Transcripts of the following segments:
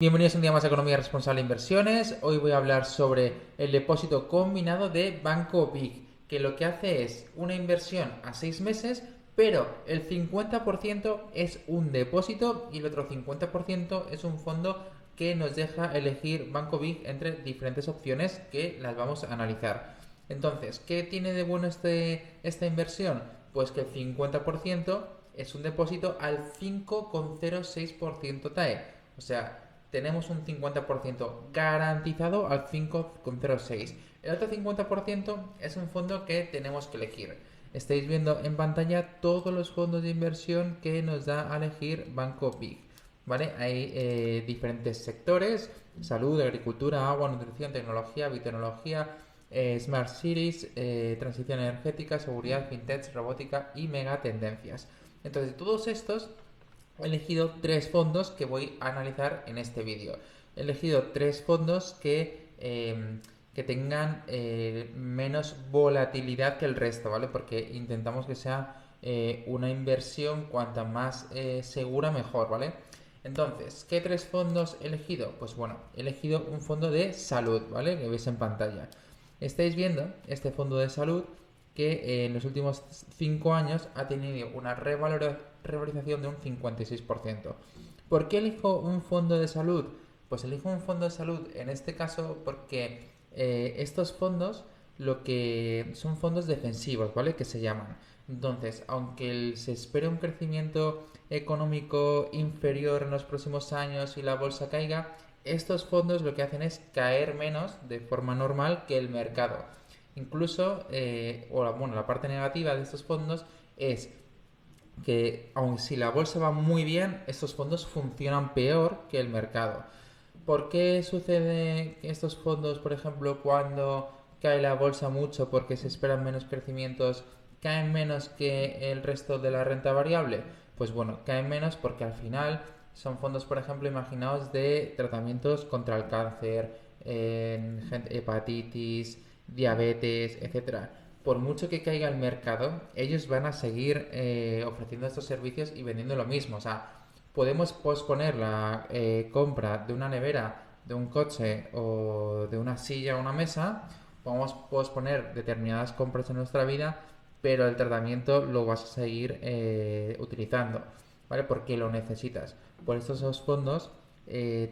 Bienvenidos un día más a Economía Responsable e Inversiones. Hoy voy a hablar sobre el depósito combinado de Banco Big, que lo que hace es una inversión a 6 meses, pero el 50% es un depósito y el otro 50% es un fondo que nos deja elegir Banco Big entre diferentes opciones que las vamos a analizar. Entonces, ¿qué tiene de bueno esta inversión? Pues que el 50% es un depósito al 5,06% TAE. O sea, tenemos un 50% garantizado al 5,06. El otro 50% es un fondo que tenemos que elegir. Estáis viendo en pantalla todos los fondos de inversión que nos da a elegir Banco Big. ¿Vale? Hay diferentes sectores: salud, agricultura, agua, nutrición, tecnología, biotecnología, Smart Cities, transición energética, seguridad, fintech, robótica y megatendencias. Entonces, todos estos he elegido tres fondos que voy a analizar en este vídeo. He elegido tres fondos que tengan menos volatilidad que el resto, ¿vale? Porque intentamos que sea una inversión cuanta más segura mejor, ¿vale? Entonces, ¿qué tres fondos he elegido? Pues bueno, he elegido un fondo de salud, ¿vale? Que veis en pantalla. Estáis viendo este fondo de salud que en los últimos 5 años ha tenido una revalorización de un 56%. ¿Por qué elijo un fondo de salud? Pues elijo un fondo de salud en este caso porque estos fondos lo que son fondos defensivos, ¿vale? Que se llaman. Entonces, aunque se espere un crecimiento económico inferior en los próximos años y la bolsa caiga, estos fondos lo que hacen es caer menos de forma normal que el mercado. Incluso, la parte negativa de estos fondos es que, aun si la bolsa va muy bien, estos fondos funcionan peor que el mercado. ¿Por qué sucede estos fondos, por ejemplo, cuando cae la bolsa mucho porque se esperan menos crecimientos, caen menos que el resto de la renta variable? Pues bueno, caen menos porque al final son fondos, por ejemplo, imaginaos de tratamientos contra el cáncer, hepatitis, diabetes, etcétera. Por mucho que caiga el mercado, ellos van a seguir ofreciendo estos servicios y vendiendo lo mismo. O sea, podemos posponer la compra de una nevera, de un coche o de una silla o una mesa. Podemos posponer determinadas compras en nuestra vida, pero el tratamiento lo vas a seguir utilizando, ¿vale? Porque lo necesitas. Por eso esos fondos se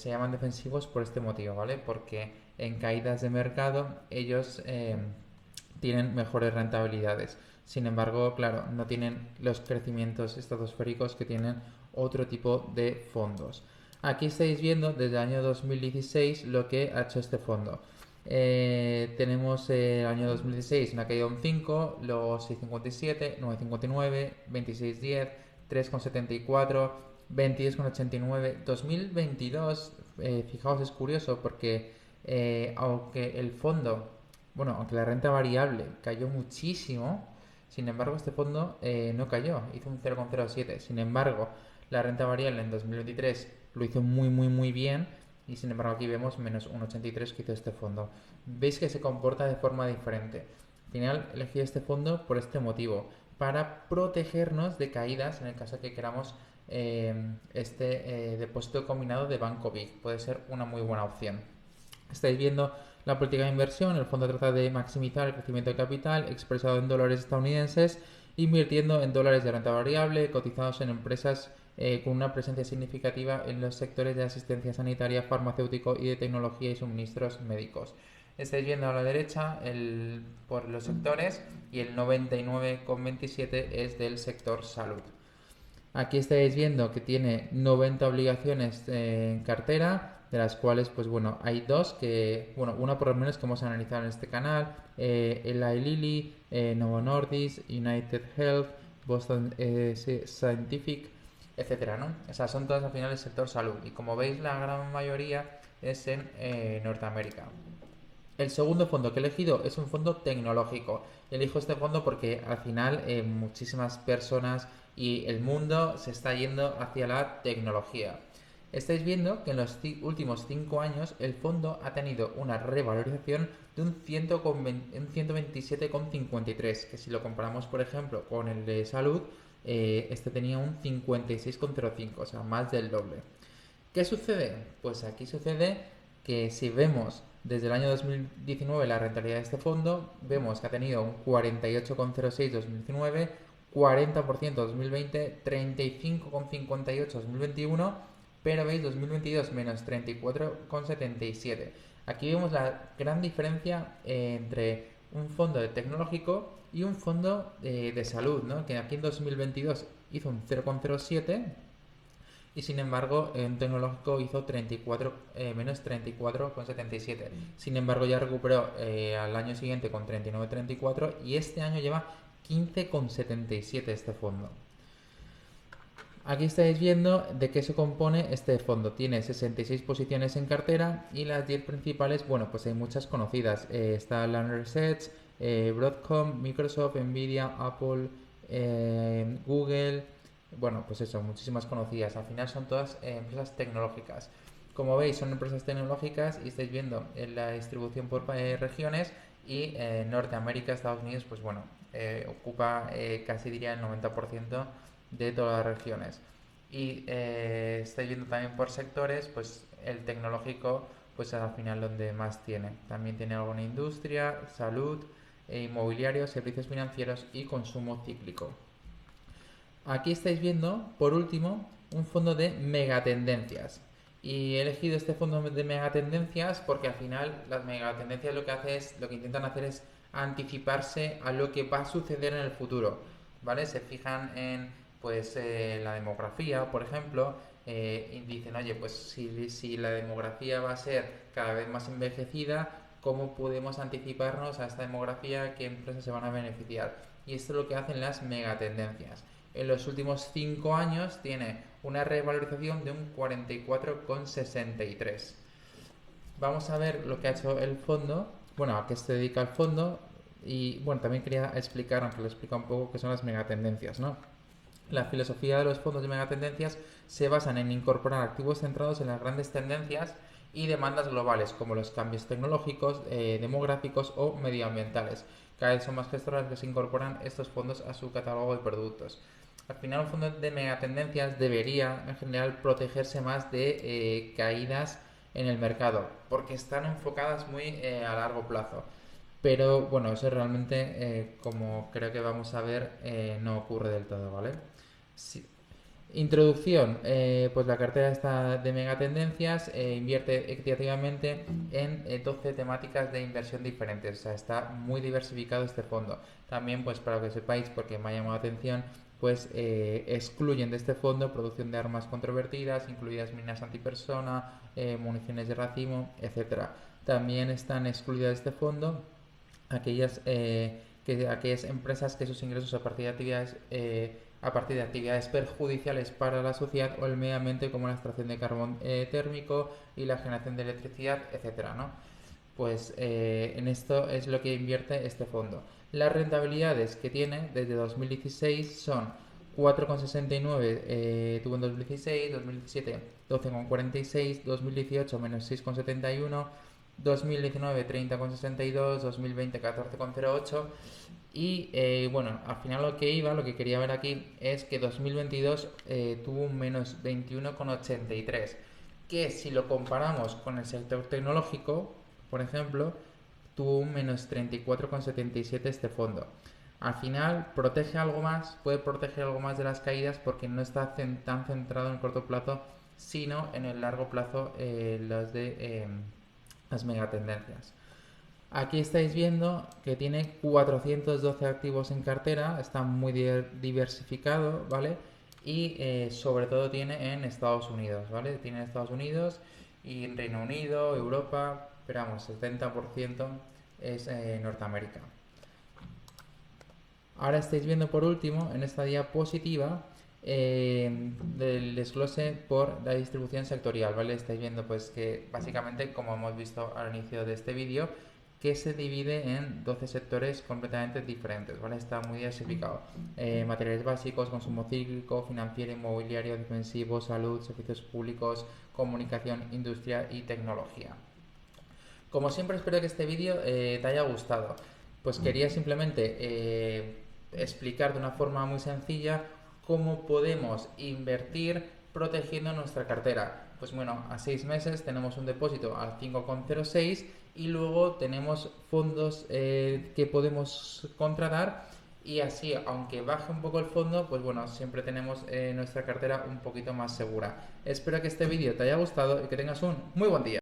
llaman defensivos por este motivo, ¿vale? Porque en caídas de mercado ellos tienen mejores rentabilidades. Sin embargo, claro, no tienen los crecimientos estratosféricos que tienen otro tipo de fondos. Aquí estáis viendo desde el año 2016 lo que ha hecho este fondo. Tenemos el año 2016 una caída de un 5, luego 6,57, 9,59, 26,10, 3,74, 22,89, 2022. Fijaos, es curioso porque aunque el fondo, bueno, aunque la renta variable cayó muchísimo, sin embargo este fondo no cayó, hizo un 0,07. Sin embargo, la renta variable en 2023 lo hizo muy muy muy bien y sin embargo aquí vemos menos 1,83 que hizo este fondo. Veis que se comporta de forma diferente. Al final elegí este fondo por este motivo, para protegernos de caídas en el caso que queramos depósito combinado de Banco Big. Puede ser una muy buena opción. Estáis viendo la política de inversión. El fondo trata de maximizar el crecimiento de capital expresado en dólares estadounidenses, invirtiendo en dólares de renta variable cotizados en empresas con una presencia significativa en los sectores de asistencia sanitaria, farmacéutico y de tecnología y suministros médicos. Estáis viendo a la derecha por los sectores y el 99,27 es del sector salud. Aquí estáis viendo que tiene 90 obligaciones en cartera, de las cuales, pues bueno, hay dos que, bueno, una por lo menos que hemos analizado en este canal: Eli Lilly, Novo Nordisk, United Health, Boston Scientific, etcétera, ¿no? O sea, son todas al final del sector salud. Y como veis, la gran mayoría es en Norteamérica. El segundo fondo que he elegido es un fondo tecnológico. Elijo este fondo porque al final muchísimas personas y el mundo se está yendo hacia la tecnología. Estáis viendo que en los últimos 5 años el fondo ha tenido una revalorización de un 127,53, que si lo comparamos por ejemplo con el de salud, este tenía un 56,05, o sea, más del doble. ¿Qué sucede? Pues aquí sucede que si vemos desde el año 2019 la rentabilidad de este fondo, vemos que ha tenido un 48,06 2019, 40% 2020, 35,58 2021, pero veis 2022 menos 34,77. Aquí vemos la gran diferencia entre un fondo de tecnológico y un fondo de salud, ¿no? Que aquí en 2022 hizo un 0,07 y sin embargo en tecnológico hizo 34, menos 34,77. Sin embargo ya recuperó al año siguiente con 39,34 y este año lleva 15,77 este fondo. Aquí estáis viendo de qué se compone este fondo. Tiene 66 posiciones en cartera y las 10 principales, bueno, pues hay muchas conocidas. Está Land Research, Broadcom, Microsoft, Nvidia, Apple, Google. Bueno, pues eso, muchísimas conocidas. Al final son todas empresas tecnológicas. Como veis, son empresas tecnológicas y estáis viendo en la distribución por regiones y Norteamérica, Estados Unidos, pues bueno, ocupa casi diría el 90% de todas las regiones. Y estáis viendo también por sectores, pues el tecnológico, pues al final donde más tiene. También tiene alguna industria, salud, inmobiliario, servicios financieros y consumo cíclico. Aquí estáis viendo, por último, un fondo de megatendencias. Y he elegido este fondo de megatendencias porque al final las megatendencias lo que intentan hacer es anticiparse a lo que va a suceder en el futuro, ¿vale? Se fijan en pues la demografía, por ejemplo, y dicen, oye, pues si la demografía va a ser cada vez más envejecida, ¿cómo podemos anticiparnos a esta demografía? ¿Qué empresas se van a beneficiar? Y esto es lo que hacen las megatendencias. En los últimos 5 años tiene una revalorización de un 44,63. Vamos a ver lo que ha hecho el fondo, bueno, a qué se dedica el fondo y bueno, también quería explicar, aunque lo he explicado un poco, qué son las megatendencias, ¿no? La filosofía de los fondos de megatendencias se basan en incorporar activos centrados en las grandes tendencias y demandas globales, como los cambios tecnológicos, demográficos o medioambientales. Cada vez son más gestoras que se incorporan estos fondos a su catálogo de productos. Al final, un fondo de megatendencias debería, en general, protegerse más de caídas en el mercado, porque están enfocadas muy a largo plazo. Pero bueno, eso realmente, como creo que vamos a ver, no ocurre del todo, ¿vale? Sí. Introducción, pues la cartera está de megatendencias, invierte equitativamente en 12 temáticas de inversión diferentes, o sea, está muy diversificado este fondo. También, pues para que sepáis, porque me ha llamado la atención, pues excluyen de este fondo producción de armas controvertidas, incluidas minas antipersona, municiones de racimo, etcétera. También están excluidas de este fondo aquellas empresas que sus ingresos a partir de actividades perjudiciales para la sociedad o el medio ambiente, como la extracción de carbón térmico y la generación de electricidad, etcétera, ¿no? Pues en esto es lo que invierte este fondo. Las rentabilidades que tiene desde 2016 son 4,69 tuvo en 2016, 2017 12,46, 2018 menos 6,71, 2019 30,62, 2020 14,08 y bueno, al final lo que quería ver aquí es que 2022 tuvo un menos 21,83, que si lo comparamos con el sector tecnológico, por ejemplo, tuvo un menos 34,77 este fondo. Al final protege algo más, puede proteger algo más de las caídas porque no está tan centrado en el corto plazo, sino en el largo plazo las megatendencias. Aquí estáis viendo que tiene 412 activos en cartera, está muy diversificado, ¿vale? Y sobre todo tiene en Estados Unidos, ¿vale? Tiene en Estados Unidos y en Reino Unido, Europa, pero vamos, el 70% es Norteamérica. Ahora estáis viendo por último en esta diapositiva del desglose por la distribución sectorial, ¿vale? Estáis viendo pues que básicamente, como hemos visto al inicio de este vídeo, que se divide en 12 sectores completamente diferentes, ¿vale? Está muy diversificado. Materiales básicos, consumo cíclico, financiero, inmobiliario, defensivo, salud, servicios públicos, comunicación, industria y tecnología. Como siempre, espero que este vídeo te haya gustado. Pues quería simplemente explicar de una forma muy sencilla cómo podemos invertir protegiendo nuestra cartera. pues bueno, a 6 meses tenemos un depósito al 5,06 y luego tenemos fondos que podemos contratar y así, aunque baje un poco el fondo, pues bueno, siempre tenemos nuestra cartera un poquito más segura. Espero que este vídeo te haya gustado y que tengas un muy buen día.